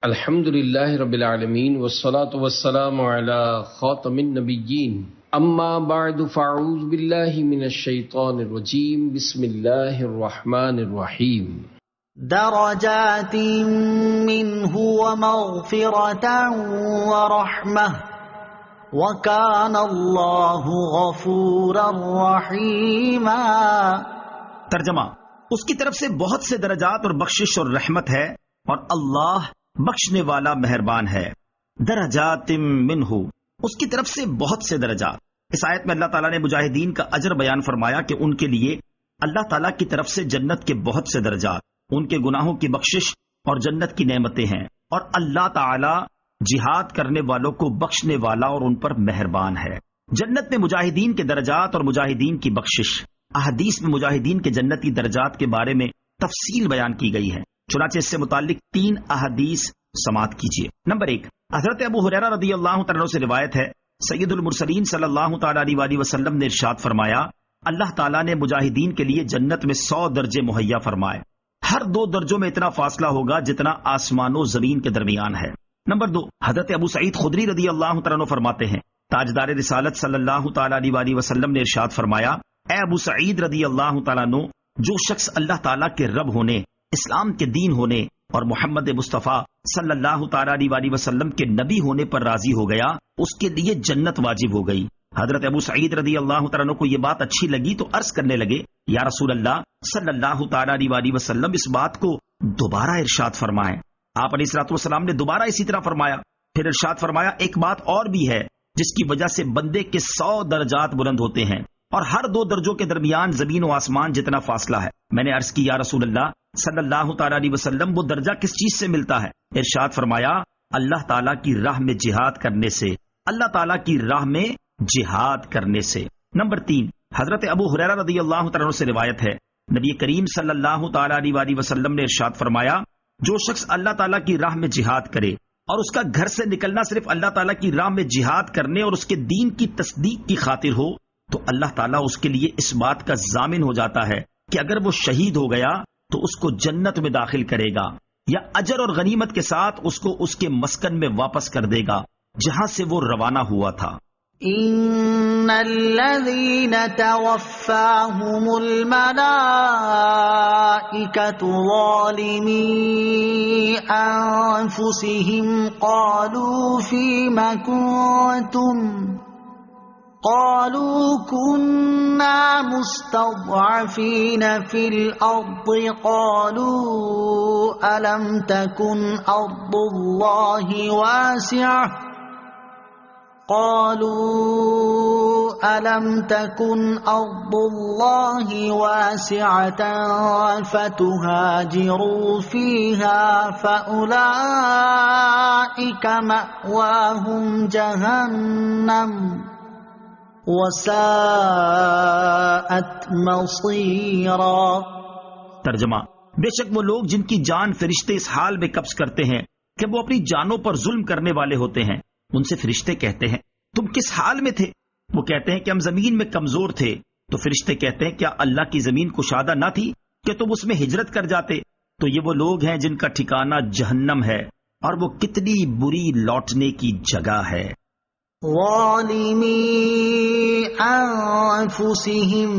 الحمد للہ رب العالمین والصلاة والسلام علی خاتم النبیین اما بعد فاعوذ باللہ من الشیطان الرجیم بسم اللہ الرحمن الرحیم درجات منہ ومغفرۃ ورحمہ وکان اللہ غفورا رحیما۔ ترجمہ: اس کی طرف سے بہت سے درجات اور بخشش اور رحمت ہے اور اللہ بخشنے والا مہربان ہے۔ درجات منہ، اس کی طرف سے بہت سے درجات۔ اس آیت میں اللہ تعالیٰ نے مجاہدین کا اجر بیان فرمایا کہ ان کے لیے اللہ تعالیٰ کی طرف سے جنت کے بہت سے درجات، ان کے گناہوں کی بخشش اور جنت کی نعمتیں ہیں، اور اللہ تعالیٰ جہاد کرنے والوں کو بخشنے والا اور ان پر مہربان ہے۔ جنت میں مجاہدین کے درجات اور مجاہدین کی بخشش۔ احادیث میں مجاہدین کے جنتی درجات کے بارے میں تفصیل بیان کی گئی ہے، چنانچہ اس سے متعلق 3 احادیث سماعت کیجیے۔ نمبر 1، حضرت ابو ہریرہ رضی اللہ تعالیٰ عنہ سے روایت ہے، سید المرسلین صلی اللہ تعالیٰ علیہ وسلم نے ارشاد فرمایا، اللہ تعالیٰ نے مجاہدین کے لیے جنت میں 100 درجے مہیا فرمائے، ہر 2 درجوں میں اتنا فاصلہ ہوگا جتنا آسمان و زمین کے درمیان ہے۔ نمبر 2، حضرت ابو سعید خدری رضی اللہ تعالیٰ عنہ فرماتے ہیں، تاجدار رسالت صلی اللہ تعالیٰ علیہ وسلم نے ارشاد فرمایا، اے ابو سعید رضی اللہ تعالیٰ عنہ، جو شخص اللہ تعالیٰ کے رب ہونے، اسلام کے دین ہونے اور محمد مصطفیٰ صلی اللہ تعالیٰ علیہ وسلم کے نبی ہونے پر راضی ہو گیا، اس کے لیے جنت واجب ہو گئی۔ حضرت ابو سعید رضی اللہ تعالیٰ عنہ کو یہ بات اچھی لگی تو عرض کرنے لگے، یا رسول اللہ صلی اللہ تعالیٰ علیہ وسلم، اس بات کو دوبارہ ارشاد فرمائیں۔ آپ علیہ الصلوۃ والسلام نے دوبارہ اسی طرح فرمایا، پھر ارشاد فرمایا، ایک بات اور بھی ہے جس کی وجہ سے بندے کے 100 درجات بلند ہوتے ہیں، اور ہر 2 درجوں کے درمیان زمین و آسمان جتنا فاصلہ ہے۔ میں نے عرض کی، یا رسول اللہ صلی اللہ تعالیٰ علیہ وسلم، وہ درجہ کس چیز سے ملتا ہے؟ ارشاد فرمایا، اللہ تعالیٰ کی راہ میں جہاد کرنے سے، اللہ تعالیٰ کی راہ میں جہاد کرنے سے۔ نمبر 3، حضرت ابو ہریرہ رضی اللہ تعالیٰ عنہ سے روایت ہے، نبی کریم صلی اللہ تعالیٰ علیہ وسلم نے ارشاد فرمایا، جو شخص اللہ تعالیٰ کی راہ میں جہاد کرے اور اس کا گھر سے نکلنا صرف اللہ تعالیٰ کی راہ میں جہاد کرنے اور اس کے دین کی تصدیق کی خاطر ہو، تو اللہ تعالیٰ اس کے لیے اس بات کا ضامن ہو جاتا ہے کہ اگر وہ شہید ہو گیا تو اس کو جنت میں داخل کرے گا، یا اجر اور غنیمت کے ساتھ اس کو اس کے مسکن میں واپس کر دے گا جہاں سے وہ روانہ ہوا تھا۔ ان الذين توفاهم الملائكة ظالمي انفسهم قالوا فيم كنتم قالوا كنا مستضعفين في الأرض قالوا ألم تكن أرض الله واسعة فتهاجروا فيها فأولئك مأواهم جهنم وساءت مصيرا۔ ترجمہ: بے شک وہ لوگ جن کی جان فرشتے اس حال میں قبض کرتے ہیں کہ وہ اپنی جانوں پر ظلم کرنے والے ہوتے ہیں، ان سے فرشتے کہتے ہیں، تم کس حال میں تھے؟ وہ کہتے ہیں کہ ہم زمین میں کمزور تھے، تو فرشتے کہتے ہیں، کیا اللہ کی زمین کشادہ نہ تھی کہ تم اس میں ہجرت کر جاتے؟ تو یہ وہ لوگ ہیں جن کا ٹھکانہ جہنم ہے، اور وہ کتنی بری لوٹنے کی جگہ ہے۔ ظالمی انفسہم،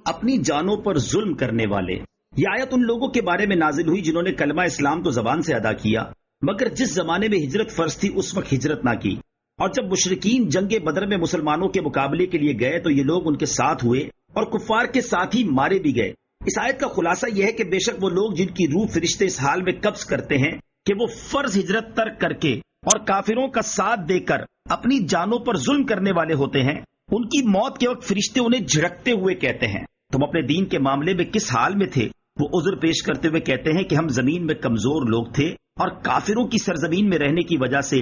اپنی جانوں پر ظلم کرنے والے۔ یہ آیت ان لوگوں کے بارے میں نازل ہوئی جنہوں نے کلمہ اسلام تو زبان سے ادا کیا، مگر جس زمانے میں ہجرت فرض تھی اس وقت ہجرت نہ کی، اور جب مشرکین جنگ بدر میں مسلمانوں کے مقابلے کے لیے گئے تو یہ لوگ ان کے ساتھ ہوئے اور کفار کے ساتھ ہی مارے بھی گئے۔ اس آیت کا خلاصہ یہ ہے کہ بے شک وہ لوگ جن کی روح فرشتے اس حال میں قبض کرتے ہیں کہ وہ فرض ہجرت ترک کر کے اور کافروں کا ساتھ دے کر اپنی جانوں پر ظلم کرنے والے ہوتے ہیں، ان کی موت کے وقت فرشتے انہیں جھڑکتے ہوئے کہتے ہیں، تم اپنے دین کے معاملے میں کس حال میں تھے؟ وہ عذر پیش کرتے ہوئے کہتے ہیں کہ ہم زمین میں کمزور لوگ تھے اور کافروں کی سرزمین میں رہنے کی وجہ سے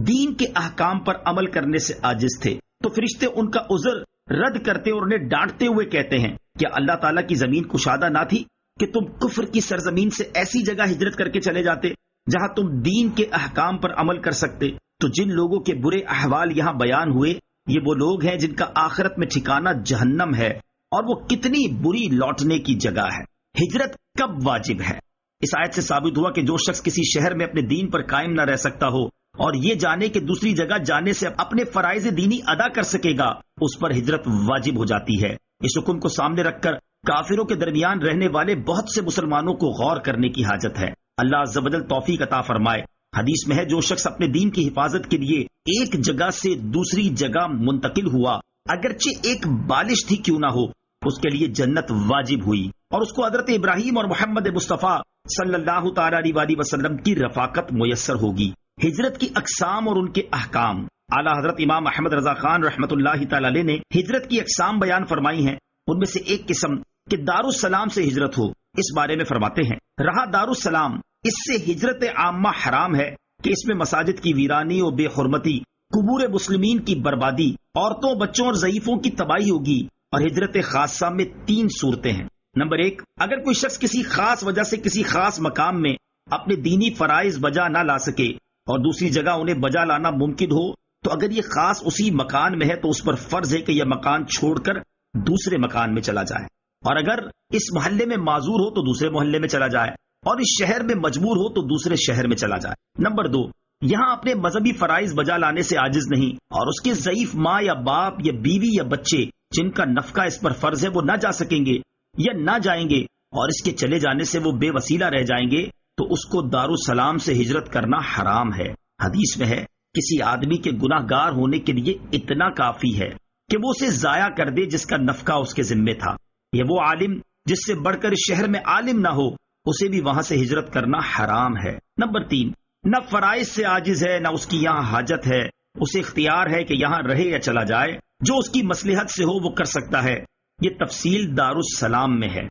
دین کے احکام پر عمل کرنے سے عاجز تھے۔ تو فرشتے ان کا عذر رد کرتے اور انہیں ڈانٹتے ہوئے کہتے ہیں، کیا اللہ تعالیٰ کی زمین کشادہ نہ تھی کہ تم کفر کی سرزمین سے ایسی جگہ ہجرت کر کے چلے جاتے جہاں تم دین کے احکام پر عمل کر سکتے؟ تو جن لوگوں کے برے احوال یہاں بیان ہوئے، یہ وہ لوگ ہیں جن کا آخرت میں ٹھکانہ جہنم ہے، اور وہ کتنی بری لوٹنے کی جگہ ہے۔ ہجرت کب واجب ہے؟ اس آیت سے ثابت ہوا کہ جو شخص کسی شہر میں اپنے دین پر قائم نہ رہ سکتا ہو اور یہ جانے کہ دوسری جگہ جانے سے اپنے فرائض دینی ادا کر سکے گا، اس پر ہجرت واجب ہو جاتی ہے۔ اس حکم کو سامنے رکھ کر کافروں کے درمیان رہنے والے بہت سے مسلمانوں کو غور کرنے کی حاجت ہے۔ اللہ عز و جل توفیق عطا فرمائے۔ حدیث میں ہے جو شخص اپنے دین کی حفاظت کے لیے ایک جگہ سے دوسری جگہ منتقل ہوا، اگرچہ ایک بالش تھی کیوں نہ ہو، اس کے لیے جنت واجب ہوئی اور اس کو حضرت ابراہیم اور محمد مصطفیٰ صلی اللہ تعالی علیہ وسلم کی رفاقت میسر ہوگی۔ ہجرت کی اقسام اور ان کے احکام۔ اعلیٰ حضرت امام احمد رضا خان رحمۃ اللہ تعالی علیہ نے ہجرت کی اقسام بیان فرمائی ہیں۔ ان میں سے ایک قسم کہ دارالسلام سے ہجرت ہو، اس بارے میں فرماتے ہیں، رہا دارالسلام، اس سے ہجرت عامہ حرام ہے کہ اس میں مساجد کی ویرانی و بے حرمتی، قبور مسلمین کی بربادی، عورتوں، بچوں اور ضعیفوں کی تباہی ہوگی۔ اور ہجرت خاصہ میں 3 صورتیں ہیں۔ نمبر 1، اگر کوئی شخص کسی خاص وجہ سے کسی خاص مقام میں اپنے دینی فرائض بجا نہ لا سکے اور دوسری جگہ انہیں بجا لانا ممکن ہو، تو اگر یہ خاص اسی مکان میں ہے تو اس پر فرض ہے کہ یہ مکان چھوڑ کر دوسرے مکان میں چلا جائے، اور اگر اس محلے میں معذور ہو تو دوسرے محلے میں چلا جائے، اور اس شہر میں مجبور ہو تو دوسرے شہر میں چلا جائے۔ نمبر 2، یہاں اپنے مذہبی فرائض بجا لانے سے عاجز نہیں اور اس کے ضعیف ماں یا باپ یا بیوی یا بچے جن کا نفقہ اس پر فرض ہے وہ نہ جا سکیں گے یا نہ جائیں گے، اور اس کے چلے جانے سے وہ بے وسیلہ رہ جائیں گے، تو اس کو دارالسلام سے ہجرت کرنا حرام ہے۔ حدیث میں ہے کسی آدمی کے گناہ گار ہونے کے لیے اتنا کافی ہے کہ وہ اسے ضائع کر دے جس کا نفقہ اس کے ذمے تھا، یا وہ عالم جس سے بڑھ کر اس شہر میں عالم نہ ہو، اسے بھی وہاں سے ہجرت کرنا حرام ہے۔ نمبر 3، نہ فرائض سے عاجز ہے نہ اس کی یہاں حاجت ہے، اسے اختیار ہے کہ یہاں رہے یا چلا جائے، جو اس کی مصلحت سے ہو وہ کر سکتا ہے۔ یہ تفصیل دارالسلام میں ہے۔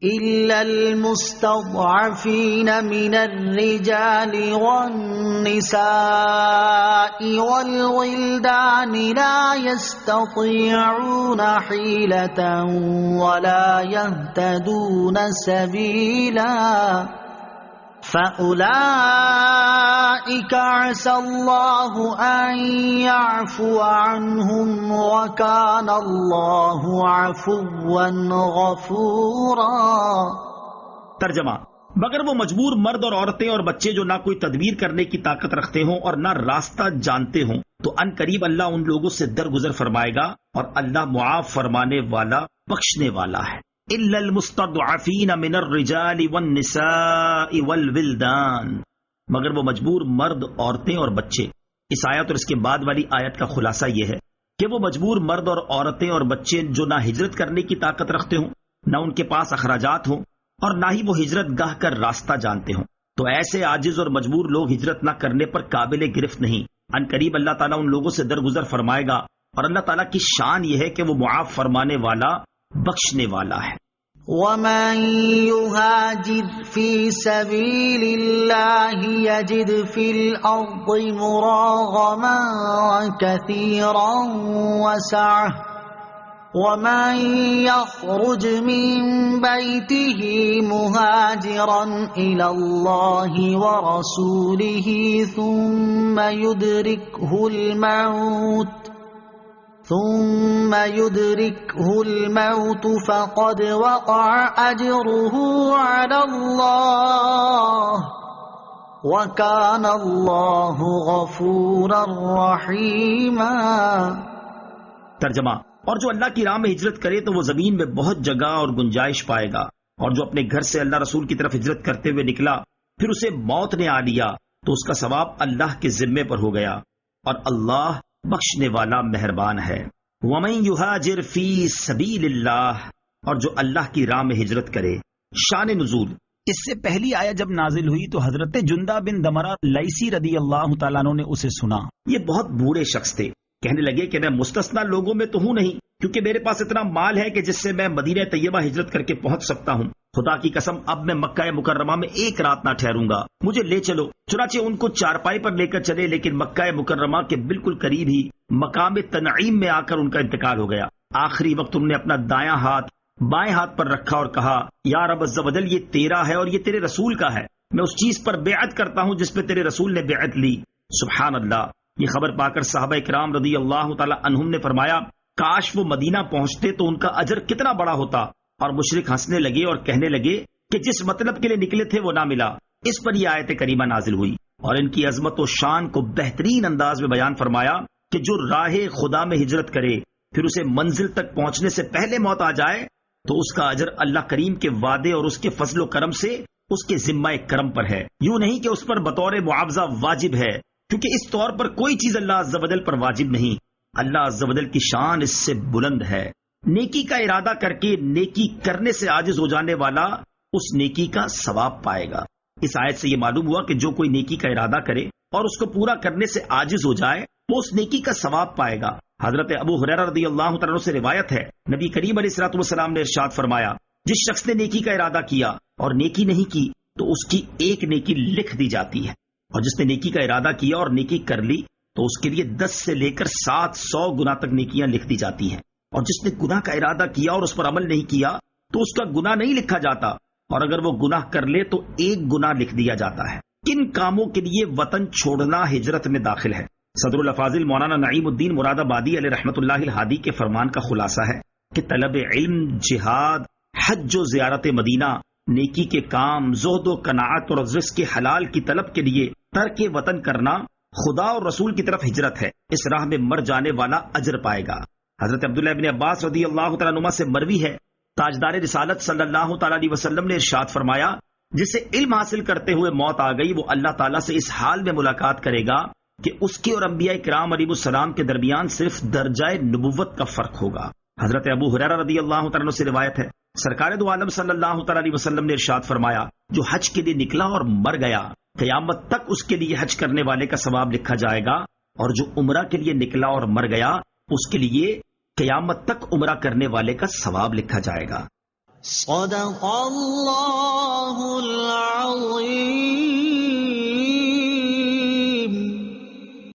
إلا المستضعفين من الرجال والنساء والولدان لا يستطيعون حيلة ولا يهتدون سبيلا فأولئك عسى الله أن يعفو عنهم وكان الله عفوا غفورا۔ ترجمہ، مگر وہ مجبور مرد اور عورتیں اور بچے جو نہ کوئی تدبیر کرنے کی طاقت رکھتے ہوں اور نہ راستہ جانتے ہوں، تو ان قریب اللہ ان لوگوں سے درگزر فرمائے گا اور اللہ معاف فرمانے والا بخشنے والا ہے۔ إلا المستضعفين من الرجال والنساء والولدان، مگر وہ مجبور مرد، عورتیں اور بچے۔ اس آیت اور اس کے بعد والی آیت کا خلاصہ یہ ہے کہ وہ مجبور مرد اور عورتیں اور بچے جو نہ ہجرت کرنے کی طاقت رکھتے ہوں، نہ ان کے پاس اخراجات ہوں، اور نہ ہی وہ ہجرت گاہ کر راستہ جانتے ہوں، تو ایسے عاجز اور مجبور لوگ ہجرت نہ کرنے پر قابل گرفت نہیں۔ ان قریب اللہ تعالیٰ ان لوگوں سے درگزر فرمائے گا، اور اللہ تعالیٰ کی شان یہ ہے کہ وہ معاف فرمانے والا، بخشنے والا ہے۔ وَمَن يُهَاجِرْ فِي سَبِيلِ اللَّهِ يَجِدْ فِي الْأَرْضِ مُرَاغَمًا كَثِيرًا وَسَعَةً وَمَن يَخْرُجْ مِن بَيْتِهِ مُهَاجِرًا إِلَى اللَّهِ وَرَسُولِهِ ثُمَّ يُدْرِكْهُ الموت فقد وقع أجره على الله وكان الله غفورا رحيما۔ ترجمہ، اور جو اللہ کی راہ میں ہجرت کرے تو وہ زمین میں بہت جگہ اور گنجائش پائے گا، اور جو اپنے گھر سے اللہ رسول کی طرف ہجرت کرتے ہوئے نکلا پھر اسے موت نے آ لیا تو اس کا ثواب اللہ کے ذمے پر ہو گیا، اور اللہ بخشنے والا مہربان ہے۔ وَمَن يُهَاجِرْ فِي سَبِيلِ اللَّهِ، اور جو اللہ کی راہ میں ہجرت کرے۔ شان نزول، اس سے پہلی آیت جب نازل ہوئی تو حضرت جندہ بن دمرہ لیثی رضی اللہ تعالیٰ عنہ نے اسے سنا۔ یہ بہت بوڑھے شخص تھے، کہنے لگے کہ میں مستثنا لوگوں میں تو ہوں نہیں، کیونکہ میرے پاس اتنا مال ہے کہ جس سے میں مدینہ طیبہ ہجرت کر کے پہنچ سکتا ہوں۔ خدا کی قسم اب میں مکہ مکرمہ میں ایک رات نہ ٹھہروں گا، مجھے لے چلو۔ چنانچہ ان کو چارپائی پر لے کر چلے، لیکن مکہ مکرمہ کے بالکل قریب ہی مقام تنعیم میں آ کر ان کا انتقال ہو گیا۔ آخری وقت انہوں نے اپنا دایاں ہاتھ بائیں ہاتھ پر رکھا اور کہا، یا رب عز و جل، یہ تیرا ہے اور یہ تیرے رسول کا ہے، میں اس چیز پر بیعت کرتا ہوں جس پہ تیرے رسول نے بیعت لی۔ سبحان اللہ۔ یہ خبر پا کر صحابہ کرام رضی اللہ تعالی عنہم نے فرمایا، کاش وہ مدینہ پہنچتے تو ان کا اجر کتنا بڑا ہوتا، اور مشرک ہنسنے لگے اور کہنے لگے، کہ جس مطلب کے لیے نکلے تھے وہ نہ ملا، اس پر یہ آیت کریمہ نازل ہوئی اور ان کی عظمت و شان کو بہترین انداز میں بیان فرمایا کہ جو راہ خدا میں ہجرت کرے پھر اسے منزل تک پہنچنے سے پہلے موت آ جائے تو اس کا اجر اللہ کریم کے وعدے اور اس کے فضل و کرم سے اس کے ذمہ کرم پر ہے، یوں نہیں کہ اس پر بطور معاوضہ واجب ہے، کیونکہ اس طور پر کوئی چیز اللہ عز و جل پر واجب نہیں۔ اللہ عز و جل کی شان اس سے بلند ہے۔ نیکی کا ارادہ کر کے نیکی کرنے سے عاجز ہو جانے والا اس نیکی کا ثواب پائے گا۔ اس آیت سے یہ معلوم ہوا کہ جو کوئی نیکی کا ارادہ کرے اور اس کو پورا کرنے سے عاجز ہو جائے وہ اس نیکی کا ثواب پائے گا۔ حضرت ابو ہریرہ رضی اللہ تعالیٰ عنہ سے روایت ہے، نبی کریم علیہ الصلوۃ والسلام نے ارشاد فرمایا، جس شخص نے نیکی کا ارادہ کیا اور نیکی نہیں کی تو اس کی ایک نیکی لکھ دی جاتی ہے، اور جس نے نیکی کا ارادہ کیا اور نیکی کر لی تو اس کے لیے 10 سے لے کر 700 گنا تک نیکیاں لکھ دی جاتی ہیں، اور جس نے گناہ کا ارادہ کیا اور اس پر عمل نہیں کیا تو اس کا گناہ نہیں لکھا جاتا، اور اگر وہ گناہ کر لے تو ایک گناہ لکھ دیا جاتا ہے۔ کن کاموں کے لیے وطن چھوڑنا ہجرت میں داخل ہے؟ صدر الافاضل مولانا نعیم الدین مراد آبادی علیہ رحمۃ اللہ الہادی کے فرمان کا خلاصہ ہے کہ طلب علم، جہاد، حج و زیارت مدینہ، نیکی کے کام، زہد و قناعت اور رزق حلال کی طلب کے لیے ترک وطن کرنا خدا اور رسول کی طرف ہجرت ہے۔ اس راہ میں مر جانے والا اجر پائے گا۔ حضرت عبداللہ ابن عباس رضی اللہ تعالیٰ عنہما سے مروی ہے، تاجدار رسالت صلی اللہ تعالیٰ علیہ وسلم نے ارشاد فرمایا، جسے علم حاصل کرتے ہوئے موت آ گئی وہ اللہ تعالیٰ سے اس حال میں ملاقات کرے گا کہ اس کے اور انبیاء کرام علیہ السلام کے درمیان صرف درجہ نبوت کا فرق ہوگا۔ حضرت ابو ہریرہ رضی اللہ تعالیٰ عنہ سے روایت ہے، سرکار دو عالم صلی اللہ تعالیٰ علیہ وسلم نے ارشاد فرمایا، جو حج کے لیے نکلا اور مر گیا قیامت تک اس کے لیے حج کرنے والے کا ثواب لکھا جائے گا، اور جو عمرہ کے لیے نکلا اور مر گیا اس کے لیے قیامت تک عمرہ کرنے والے کا ثواب لکھا جائے گا۔ صدق اللہ العظیم۔